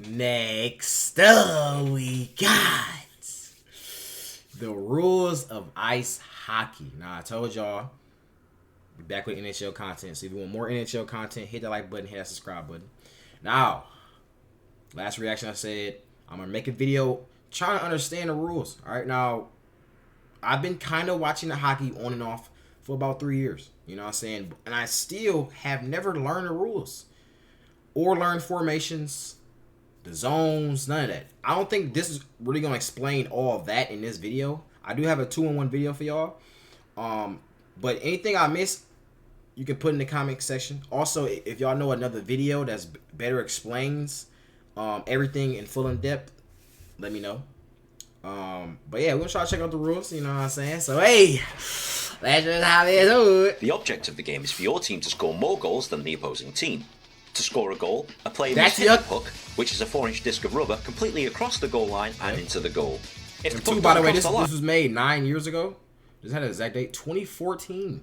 Next we got the rules of ice hockey. Now I told y'all, be back with NHL content. So if you want more NHL content, hit that like button, hit that subscribe button. Now, last reaction I said, I'm gonna make a video trying to understand the rules. Alright, now I've been kind of watching the hockey on and off for about 3 years. You know what I'm saying? And I still have never learned the rules. Or learned formations, the zones, none of that. I don't think this is really going to explain all of that in this video. I do have a 2-in-1 video for y'all. But anything I miss, you can put in the comment section. Also, if y'all know another video that's better explains everything in full in depth, let me know. But yeah, we're going to try to check out the rules, you know what I'm saying? So, hey, that's just how they do it. The object of the game is for your team to score more goals than the opposing team. To score a goal, a player must hit the puck, which is a 4-inch disc of rubber, completely across the goal line and into the goal. If the puck by the way, this was made 9 years ago. This had an exact date, 2014.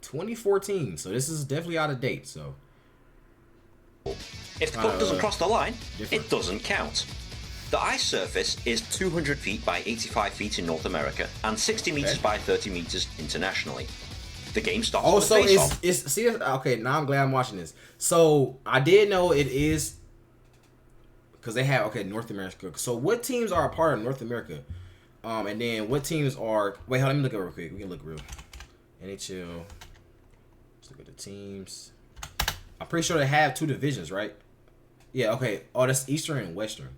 2014. So this is definitely out of date. So if the puck doesn't cross the line, it doesn't count. The ice surface is 200 feet by 85 feet in North America and 60 meters by 30 meters internationally. The game stops. Oh, so it's see, okay, now I'm glad I'm watching this. So I did know it is because they have North America. So what teams are a part of North America? And then what teams are? Wait, hold on, let me look at it real quick. We can look real. NHL. Let's look at the teams. I'm pretty sure they have 2 divisions, right? Yeah. Okay. Oh, that's Eastern and Western.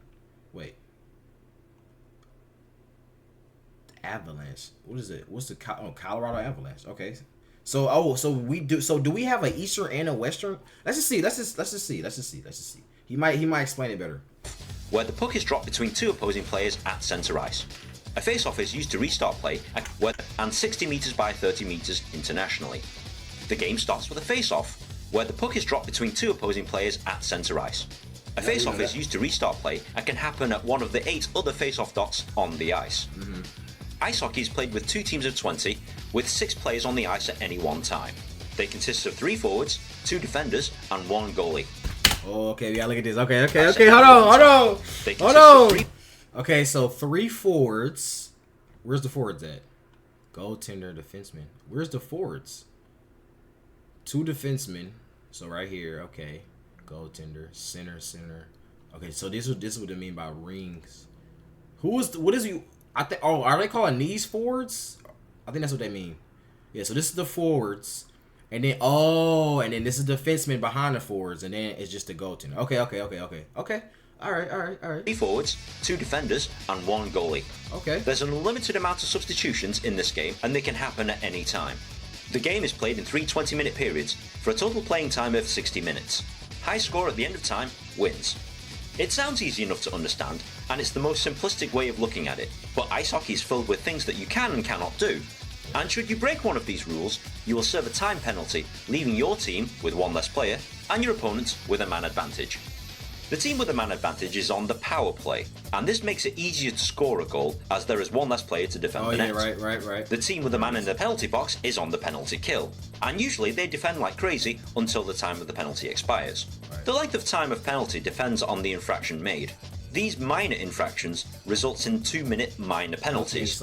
Wait. Avalanche. What is it? What's the Colorado Avalanche? Okay. So do we have an Eastern and a Western? Let's just see. He might explain it better. Where the puck is dropped between 2 opposing players at center ice. A face-off is used to restart play and 60 meters by 30 meters internationally. The game starts with a face-off, where the puck is dropped between 2 opposing players at center ice. A face-off is used to restart play and can happen at one of the 8 other face-off dots on the ice. Ice hockey is played with 2 teams of 20, with 6 players on the ice at any one time. They consist of 3 forwards, 2 defenders, and 1 goalie. Oh, okay, we gotta look at this. Okay, hold on. Okay, so 3 forwards. Where's the forwards at? Goaltender, defenseman. Where's the forwards? 2 defensemen. So right here, okay. Goaltender, center. Okay, so this is what they mean by rings. What is you? I think. Oh, are they calling these forwards? I think that's what they mean. Yeah. So this is the forwards, and then this is the defenseman behind the forwards, and then it's just the goaltender. Okay. All right. 3 forwards, 2 defenders, and 1 goalie. Okay. There's an unlimited amount of substitutions in this game, and they can happen at any time. The game is played in 3 20-minute periods for a total playing time of 60 minutes. High score at the end of time wins. It sounds easy enough to understand, and it's the most simplistic way of looking at it, but ice hockey is filled with things that you can and cannot do. And should you break one of these rules, you will serve a time penalty, leaving your team with 1 less player, and your opponents with a man advantage. The team with a man advantage is on the power play, and this makes it easier to score a goal, as there is 1 less player to defend the net. Right. The team with a man in the penalty box is on the penalty kill, and usually they defend like crazy until the time of the penalty expires. The length of time of penalty depends on the infraction made. These minor infractions result in 2-minute minor penalties.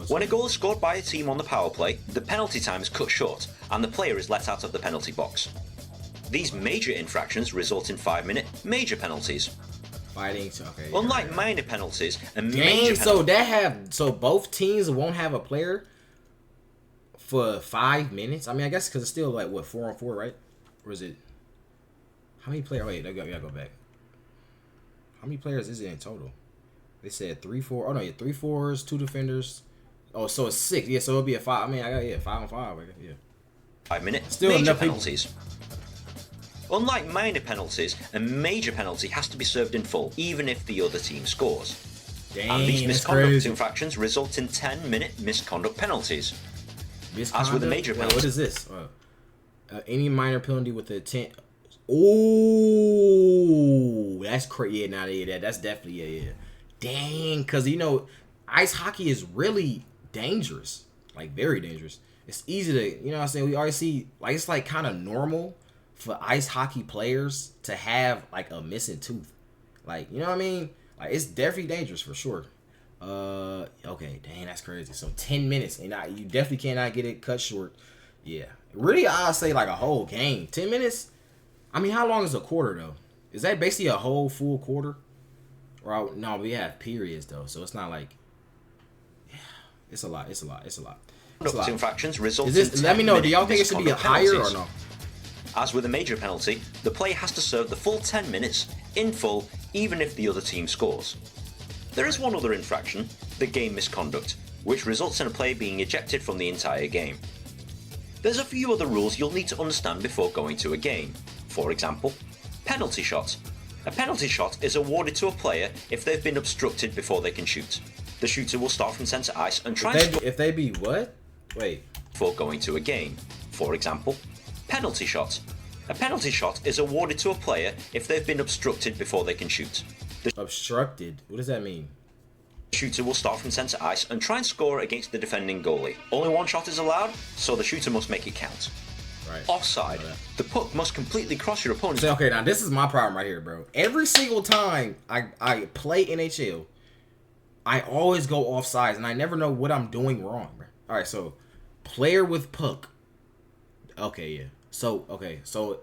When a goal is scored by a team on the power play, the penalty time is cut short, and the player is let out of the penalty box. These major infractions result in 5-minute major penalties. Unlike minor penalties and major penalties. So both teams won't have a player for 5 minutes. I mean, I guess because it's still like what 4-on-4, right? Or is it? How many players? Wait, I gotta go back. How many players is it in total? They said 3 forwards, 2 defenders. Oh, so it's 6. Yeah, so it'll be a 5. I mean, 5-on-5. Yeah. 5-minute still major penalties. Unlike minor penalties, a major penalty has to be served in full, even if the other team scores. And these misconduct infractions result in 10-minute misconduct penalties. As with the major penalty. What is this? Any minor penalty with the 10. Oh, that's crazy. Yeah, that's definitely yeah. Dang, because ice hockey is really dangerous, like very dangerous. It's easy to, we already see, like it's like kind of normal for ice hockey players to have like a missing tooth. Like, you know what I mean? Like, it's definitely dangerous for sure. Okay, dang, that's crazy. So 10 minutes, and you definitely cannot get it cut short. Yeah, really, I'll say like a whole game. 10 minutes. I mean, how long is a quarter though? Is that basically a whole full quarter? Or no, we have periods though, so it's not like. Yeah, it's a lot. It's a lot. It's a lot. It's a lot. Infractions result let me know. Do y'all think it should be higher or no? As with a major penalty, the player has to serve the full 10 minutes in full, even if the other team scores. There is one other infraction, the game misconduct, which results in a player being ejected from the entire game. There's a few other rules you'll need to understand before going to a game. For example, penalty shots. A penalty shot is awarded to a player if they've been obstructed before they can shoot. The shooter will start from centre ice and try if they be what? Wait. Before going to a game. For example, penalty shot. A penalty shot is awarded to a player if they've been obstructed before they can shoot. Obstructed? What does that mean? The shooter will start from centre ice and try and score against the defending goalie. Only one shot is allowed, so the shooter must make it count. Right. Offside. The puck must completely cross your opponent's... Okay, now this is my problem right here, bro. Every single time I play NHL, I always go offsides, and I never know what I'm doing wrong, bro. All right, so player with puck. Okay, yeah. So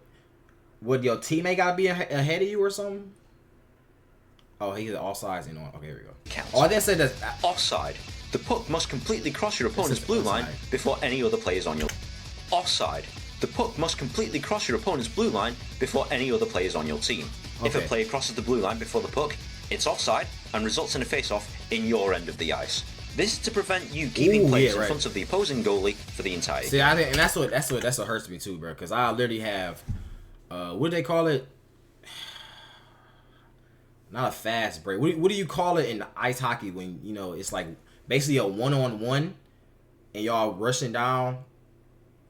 would your teammate gotta be ahead of you or something? Oh, he's offsides and on. Okay, here we go. Counts. Oh, I didn't say that. Offside. The puck must completely cross your opponent's blue line before any other players on your... Offside. The puck must completely cross your opponent's blue line before any other players on your team. Okay. If a player crosses the blue line before the puck, it's offside and results in a face-off in your end of the ice. This is to prevent you keeping players in front of the opposing goalie for the entire game. See, I think, and that's what hurts me too, bro. Because I literally have, what do they call it? Not a fast break. What do you call it in ice hockey when, you know, it's like basically a one-on-one and y'all rushing down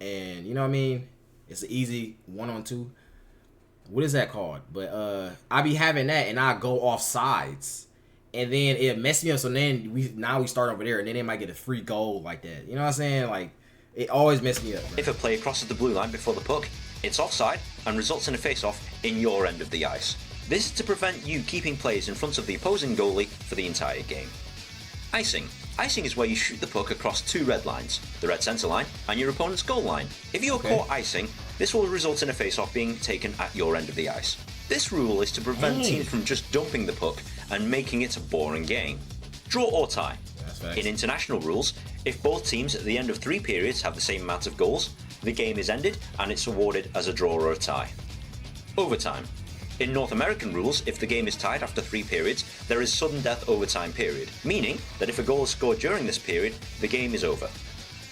and, you know what I mean? It's an easy one-on-two. What is that called? But I be having that and I go off sides. And then it messed me up. So then we start over there and then they might get a free goal like that. You know what I'm saying? Like, it always messed me up, bro. If a player crosses the blue line before the puck, it's offside and results in a face-off in your end of the ice. This is to prevent you keeping players in front of the opposing goalie for the entire game. Icing. Icing is where you shoot the puck across two red lines, the red centre line and your opponent's goal line. If you're caught icing, this will result in a face-off being taken at your end of the ice. This rule is to prevent teams from just dumping the puck and making it a boring game. Draw or tie. In international rules, if both teams at the end of 3 periods have the same amount of goals, the game is ended and it's awarded as a draw or a tie. Overtime. In North American rules, if the game is tied after 3 periods, there is sudden death overtime period, meaning that if a goal is scored during this period, the game is over.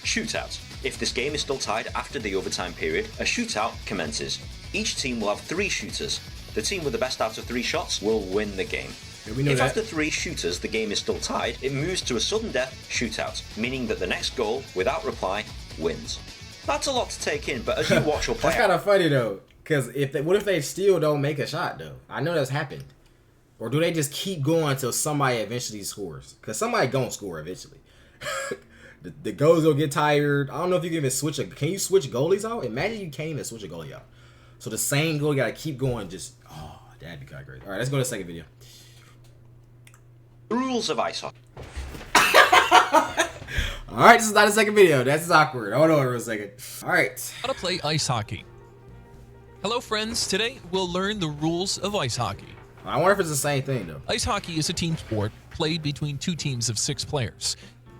Shootout. If this game is still tied after the overtime period, a shootout commences. Each team will have 3 shooters. The team with the best out of 3 shots will win the game. If after 3 shooters the game is still tied, it moves to a sudden death shootout, meaning that the next goal, without reply, wins. That's a lot to take in, but as you watch your play... That's kind of funny though, because what if they still don't make a shot though? I know that's happened. Or do they just keep going until somebody eventually scores? Because somebody gonna score eventually. the goals will get tired. I don't know if you can even switch can you switch goalies out? Imagine you can't even switch a goalie out. So the same goalie gotta keep going, that'd be kind of great. Alright, let's go to the second video. The rules of ice hockey. Alright, this is not the second video. That's awkward. Hold on for a second. Alright. How to play ice hockey. Hello friends, today we'll learn the rules of ice hockey. I wonder if it's the same thing though. Ice hockey is a team sport played between 2 teams of 6 players,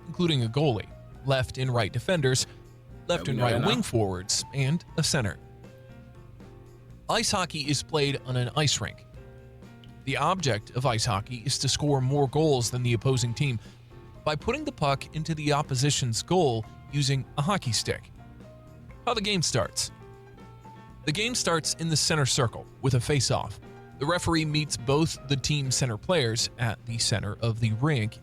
including a goalie, left and right defenders, left and right wing forwards, and a center. Ice hockey is played on an ice rink. The object of ice hockey is to score more goals than the opposing team by putting the puck into the opposition's goal using a hockey stick. How the game starts. The game starts in the center circle with a face-off. The referee meets both the team center players at the center of the rink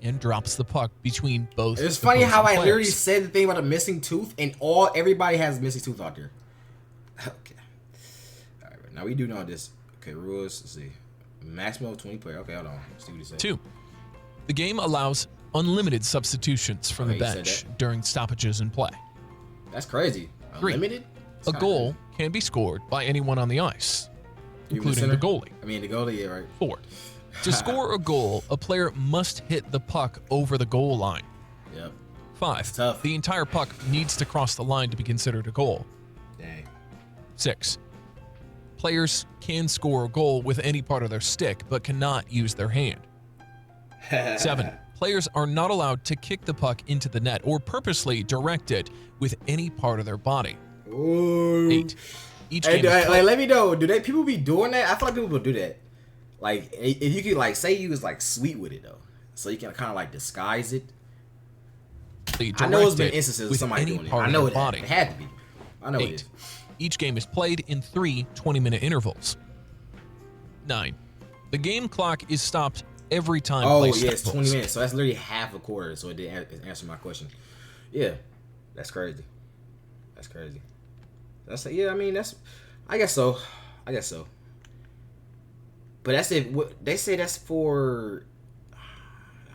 and drops the puck between both. It's funny how I literally said the thing about a missing tooth and everybody has a missing tooth out there. Okay. Alright, now we do know this. Okay, rules. Let's see. Maximum of 20 players. Okay, hold on. Let's see what he said. 2. The game allows unlimited substitutions from the bench during stoppages in play. That's crazy. Unlimited? A goal can be scored by anyone on the ice, Even including the goalie. I mean, the goalie, yeah, right. 4. To score a goal, a player must hit the puck over the goal line. Yep. 5. Tough. The entire puck needs to cross the line to be considered a goal. Dang. 6. Players can score a goal with any part of their stick, but cannot use their hand. 7. Players are not allowed to kick the puck into the net or purposely direct it with any part of their body. Ooh. 8. Each Hey, game is played. let me know. People be doing that? I feel like people will do that. Like, if you could, like, say you was, like, sweet with it, though. So you can kind of, like, disguise it. I know it's been instances of somebody doing it. I know it had to be. I know 8. it is. Each game is played in 3 20-minute intervals. 9. The game clock is stopped every time play Oh, yeah, it's stops. 20 minutes. So that's literally half a quarter. So it didn't answer my question. Yeah, that's crazy. That's crazy. Yeah, I mean, I guess so. But that's it. They say that's for,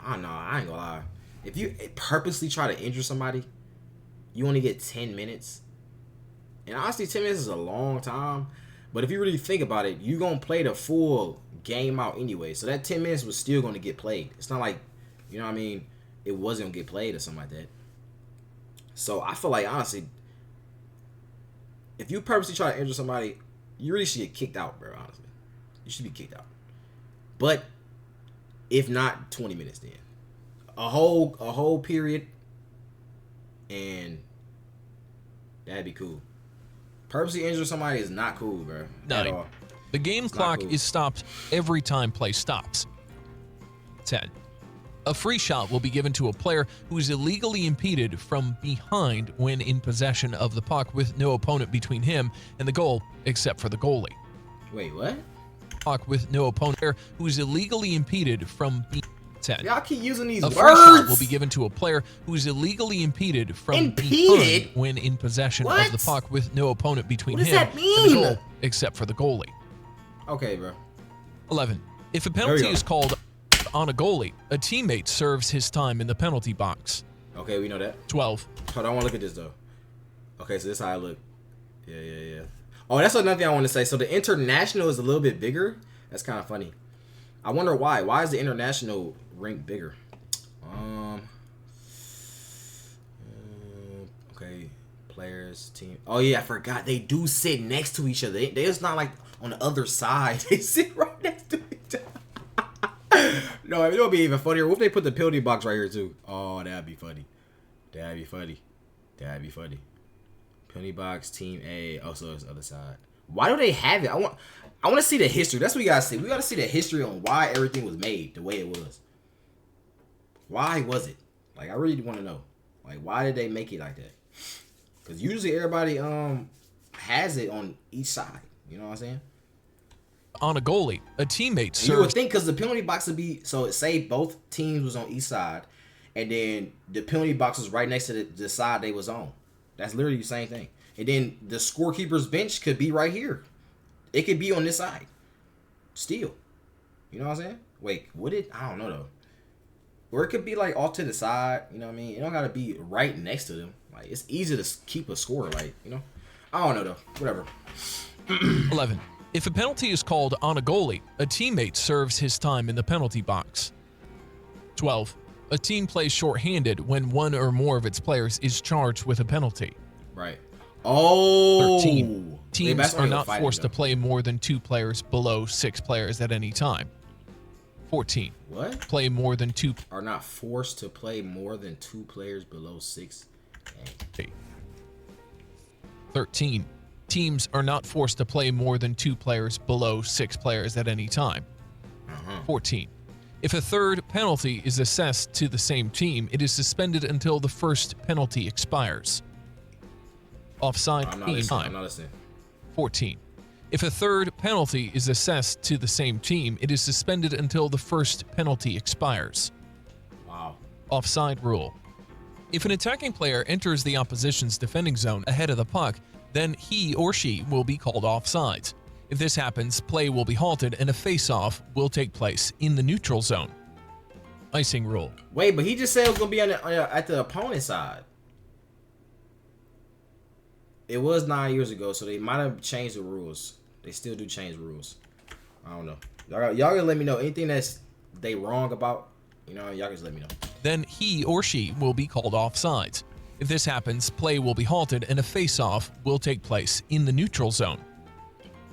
I don't know. I ain't gonna lie. If you purposely try to injure somebody, you only get 10 minutes. And honestly, 10 minutes is a long time. But if you really think about it, you're going to play the full game out anyway. So that 10 minutes was still going to get played. It's not like, you know what I mean, it wasn't going to get played or something like that. So I feel like, honestly, if you purposely try to injure somebody, you really should get kicked out, bro, honestly. You should be kicked out. But if not, 20 minutes then. A whole period, and that'd be cool. Purposely injure somebody is not cool, bro. 9. At all. The game clock is stopped every time play stops. 10. A free shot will be given to a player who is illegally impeded from behind when in possession of the puck with no opponent between him and the goal except for the goalie. Wait, what? Puck with no opponent who is illegally impeded from 10. Y'all keep using these A words. free shot will be given to a player who is illegally impeded from behind when in possession of the puck with no opponent between him and the goal except for the goalie. Okay, bro. 11. If a penalty is called on a goalie, a teammate serves his time in the penalty box. Okay, we know that. 12. Hold on, I want to look at this, though. Okay, so this is how I look. Yeah. Oh, that's another thing I want to say. So the international is a little bit bigger. That's kind of funny. I wonder why. Why is the international rink bigger? Okay, players, team. Oh yeah, I forgot. They do sit next to each other. They it's not like on the other side. They sit right next to each other. No, it would be even funnier. What if they put the penalty box right here too? Oh, that'd be funny. Penalty box, team A. Oh, so it's the other side. Why do they have it? I want to see the history. That's what we gotta see. We gotta see the history on why everything was made the way it was. Why was it? Like, I really want to know. Like, why did they make it like that? Because usually everybody has it on each side. You know what I'm saying? On a goalie, a teammate serves. You would think because the penalty box would be so. Say both teams was on each side, and then the penalty box was right next to the side they was on. That's literally the same thing. And then the scorekeeper's bench could be right here. It could be on this side. Still. You know what I'm saying? Wait, would it? I don't know, though. Or it could be, like, off to the side. You know what I mean? It don't got to be right next to them. Like, it's easy to keep a score, like, you know? I don't know, though. Whatever. 11. If a penalty is called on a goalie, a teammate serves his time in the penalty box. 12. A team plays shorthanded when one or more of its players is charged with a penalty. Right. Oh. 13. Teams are not forced to play more than 2 players below 6 players at any time. 14. What? Play more than 2 are not forced to play more than 2 players below 6. Dang. 13. Teams are not forced to play more than 2 players below 6 players at any time. 14. If a third penalty is assessed to the same team, it is suspended until the first penalty expires. Offside I'm not listening. 14. If a third penalty is assessed to the same team, it is suspended until the first penalty expires. Wow. Offside rule. If an attacking player enters the opposition's defending zone ahead of the puck, then he or she will be called offsides. If this happens, play will be halted and a face-off will take place in the neutral zone. Icing rule. Wait, but he just said it was going to be at the opponent's side. It was 9 years ago, so they might have changed the rules. They still do change rules. I don't know. Y'all gonna let me know anything that's they wrong about. You know, y'all just let me know. Then he or she will be called offsides. If this happens, play will be halted and a face-off will take place in the neutral zone.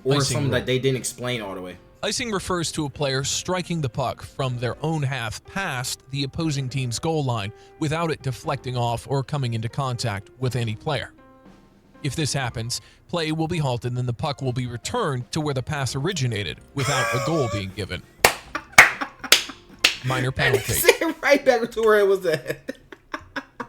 Or Icing something rule. that they didn't explain all the way. Icing refers to a player striking the puck from their own half past the opposing team's goal line without it deflecting off or coming into contact with any player. If this happens, play will be halted and the puck will be returned to where the pass originated without a goal being given. Minor penalty. Send right back to where it was at.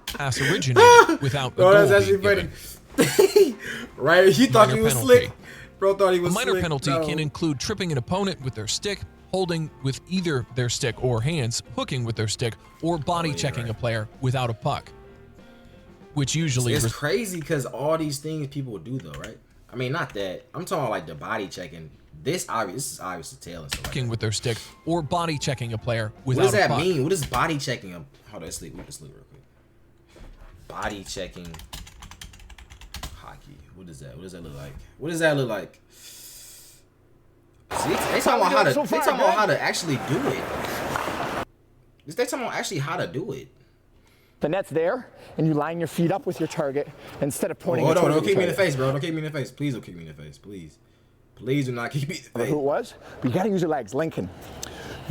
Pass originated without a goal that's being actually given. funny. Right? He thought Minor he was penalty. slick. Bro thought he was A minor slick. penalty No. can include tripping an opponent with their stick, holding with either their stick or hands, hooking with their stick, or body checking a player without a puck. Which usually It's crazy because all these things people do though, right? I mean, not that. I'm talking like the body checking. This is obvious to tell and stuff like hooking that. with their stick or body checking a player What without does that a puck. mean? What is body checking? Hold on, let's sleep real quick. Body checking hockey. What is that? What does that look like? What does that look like? See, they talking about how to actually do it. They talking about actually how to do it. The net's there, and you line your feet up with your target instead of pointing. Hold on, towards don't kick me in the target. face, bro. Don't kick me in the face. Please don't kick me in the face. Please. Please do not kick me in the face. Who it was? But you got to use your legs, Lincoln.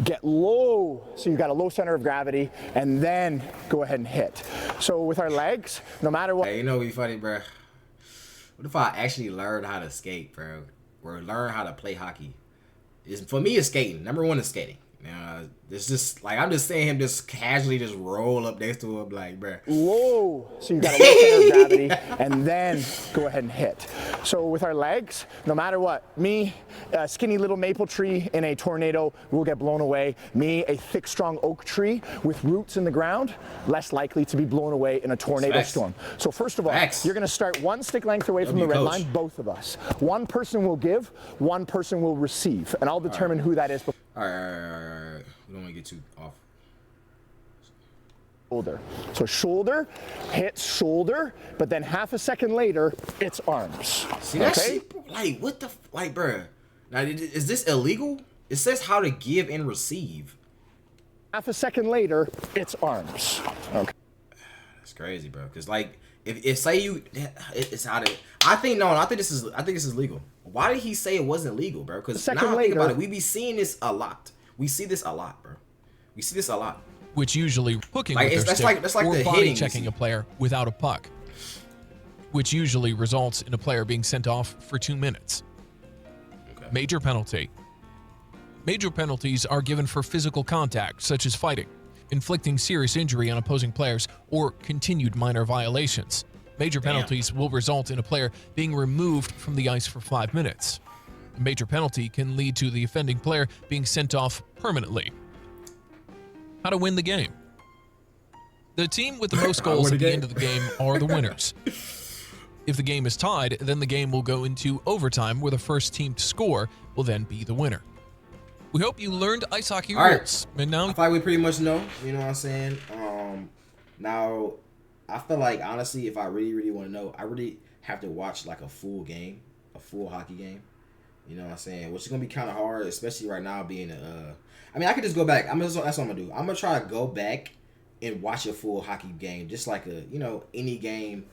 Get low, so you got a low center of gravity, and then go ahead and hit. So with our legs, no matter what. Hey, you know what'd be funny, bro? What if I actually learned how to skate, bro? Or learn how to play hockey? For me, it's skating. Number one is skating. It's just like I'm just saying him just casually just roll up next to him like, bro. Low, so you got a low center of gravity, and then go ahead and hit. So with our legs, no matter what, me, a skinny little maple tree in a tornado will get blown away. Me, a thick, strong oak tree with roots in the ground, less likely to be blown away in a tornado storm. So first of all, you're going to start one stick length away from the red line, both of us. One person will give, one person will receive, and I'll determine who that is. All right. We don't want to get too off. Shoulder. So shoulder hits shoulder, but then half a second later, it's arms. See that shit? Like, what the, like, bruh. Now, is this illegal? It says how to give and receive. Half a second later, it's arms. Okay. That's crazy, bro. Cause like, if say you, it's how to. I think this is legal. Why did he say it wasn't legal, bro? Because now I think about it, we be seeing this a lot. We see this a lot, bro. We see this a lot. Which usually hooking Like, with their stick that's like or the body hitting checking a player without a puck. Which usually results in a player being sent off for 2 minutes. Okay. Major penalty. Major penalties are given for physical contact, such as fighting, inflicting serious injury on opposing players, or continued minor violations. Major penalties will result in a player being removed from the ice for 5 minutes. A major penalty can lead to the offending player being sent off permanently. How to win the game. The team with the most goals at the end of the game are the winners. If the game is tied, then the game will go into overtime where the first team to score will then be the winner. We hope you learned ice hockey rules. And now I thought we pretty much know, you know what I'm saying? Now, I feel like, honestly, if I really want to know, I really have to watch like a full game, a full hockey game. You know what I'm saying? Which is going to be kind of hard, especially right now being I mean, I could just go back. That's what I'm going to do. I'm going to try to go back and watch a full hockey game, just like any game.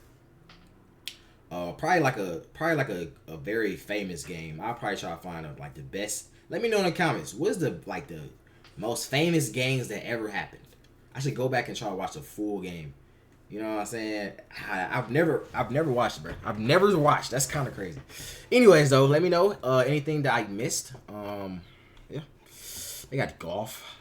Probably like a very famous game. I'll probably try to find like the best. Let me know in the comments. What is the most famous games that ever happened? I should go back and try to watch a full game. You know what I'm saying? I've never watched it, bro. I've never watched. That's kind of crazy. Anyways, though, let me know anything that I missed. Yeah, they got golf.